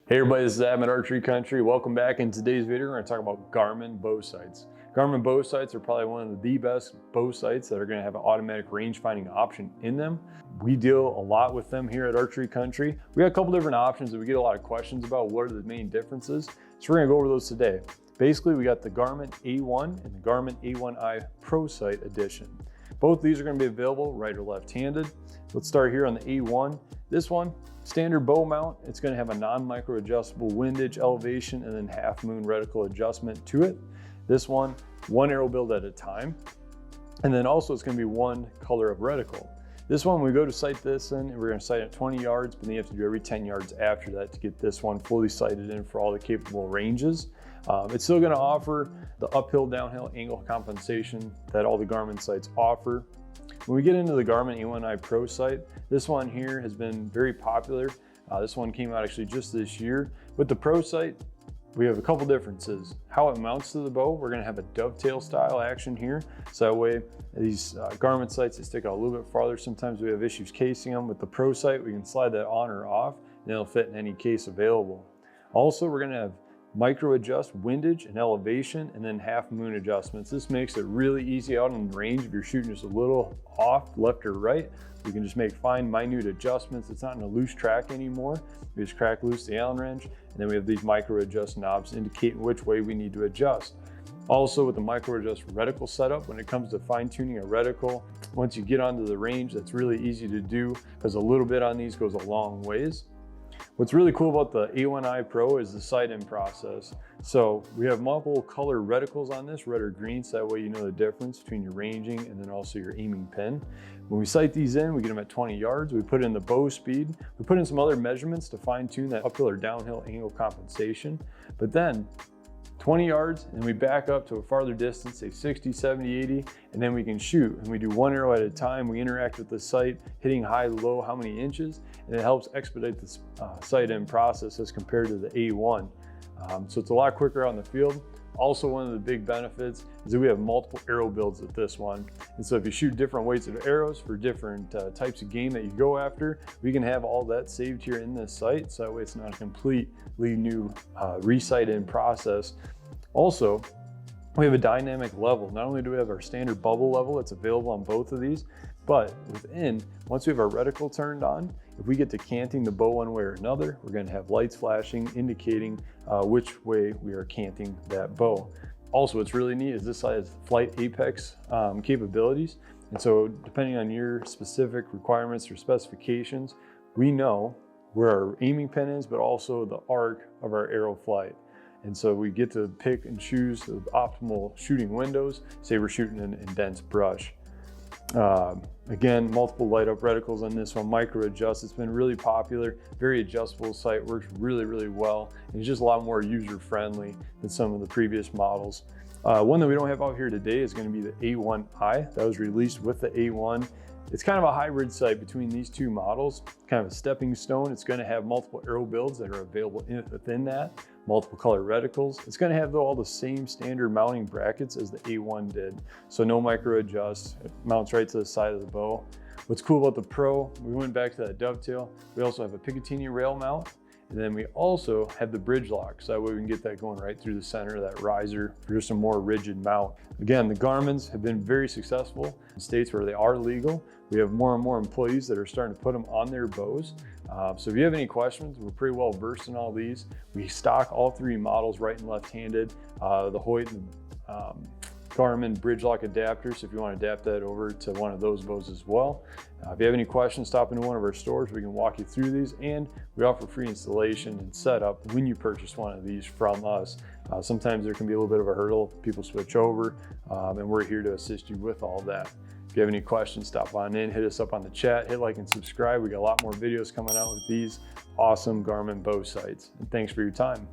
Hey everybody, this is Adam at Archery Country. Welcome back. In today's video, we're going to talk about Garmin Bow Sights. Garmin Bow Sights are probably one of the best bow sights that are going to have an automatic range finding option in them. We deal a lot with them here at Archery Country. We have a couple different options that we get a lot of questions about. What are the main differences? So we're going to go over those today. Basically, we got the Garmin A1 and the Garmin A1i Pro sight edition. Both these are going to be available right or left-handed. Let's start here on the A1. This one, standard bow mount. It's going to have a non-micro adjustable windage, elevation, and then half moon reticle adjustment to it. This one arrow build at a time. And then also it's going to be one color of reticle. This one, we go to sight this in, and we're going to sight at 20 yards, but then you have to do every 10 yards after that to get this one fully sighted in for all the capable ranges. It's still going to offer the uphill, downhill angle compensation that all the Garmin sights offer. When we get into the Garmin A1i Pro sight, this one here has been very popular. This one came out actually just this year. With the Pro sight, we have a couple differences. How it mounts to the bow, we're going to have a dovetail style action here. So that way, these Garmin sights, they stick out a little bit farther. Sometimes we have issues casing them. With the Pro sight, we can slide that on or off, and it'll fit in any case available. Also, we're going to have micro adjust windage and elevation, and then half moon adjustments. This makes it really easy out in range. If you're shooting just a little off left or right, you can just make fine minute adjustments. It's not in a loose track anymore. We just crack loose the Allen wrench, and then we have these micro adjust knobs indicating which way we need to adjust. Also, with the micro adjust reticle setup, when it comes to fine tuning a reticle, once you get onto the range, that's really easy to do because a little bit on these goes a long ways. What's really cool about the A1i Pro is the sight-in process. So we have multiple color reticles on this, red or green, so that way you know the difference between your ranging and then also your aiming pin. When we sight these in, we get them at 20 yards. We put in the bow speed. We put in some other measurements to fine-tune that uphill or downhill angle compensation. But then 20 yards, and we back up to a farther distance, say 60, 70, 80, and then we can shoot. And we do one arrow at a time. We interact with the sight, hitting high, low, how many inches, and it helps expedite the sight-in process as compared to the A1. So it's a lot quicker out in the field. Also, one of the big benefits is that we have multiple arrow builds with this one. And so if you shoot different weights of arrows for different types of game that you go after, we can have all that saved here in this sight. So that way it's not a completely new re-sight-in process. Also, we have a dynamic level. Not only do we have our standard bubble level that's available on both of these, but within, once we have our reticle turned on, if we get to canting the bow one way or another, we're going to have lights flashing indicating which way we are canting that bow. Also, what's really neat is this has flight apex capabilities. And so depending on your specific requirements or specifications, we know where our aiming pin is, but also the arc of our arrow flight. And so we get to pick and choose the optimal shooting windows, say we're shooting in dense brush. Again, multiple light up reticles on this one, micro adjust. It's been really popular, very adjustable sight, works really, really well. And it's just a lot more user friendly than some of the previous models. One that we don't have out here today is going to be the A1i that was released with the A1. It's kind of a hybrid sight between these two models, kind of a stepping stone. It's going to have multiple arrow builds that are available within that, multiple color reticles. It's going to have all the same standard mounting brackets as the A1 did. So no micro adjust, it mounts right to the side of the bow. What's cool about the Pro, we went back to that dovetail. We also have a Picatinny rail mount. And then we also have the bridge lock, so that way we can get that going right through the center of that riser for just a more rigid mount. Again, the Garmins have been very successful in states where they are legal. We have more and more employees that are starting to put them on their bows. So if you have any questions, we're pretty well versed in all these. We stock all three models, right and left-handed, the Waite and Garmin bridge lock adapters, if you want to adapt that over to one of those bows as well. If you have any questions, stop into one of our stores. We can walk you through these, and we offer free installation and setup when you purchase one of these from us. Sometimes there can be a little bit of a hurdle. People switch over, and we're here to assist you with all that. If you have any questions, stop on in, hit us up on the chat, hit like and subscribe. We got a lot more videos coming out with these awesome Garmin bow sights. And thanks for your time.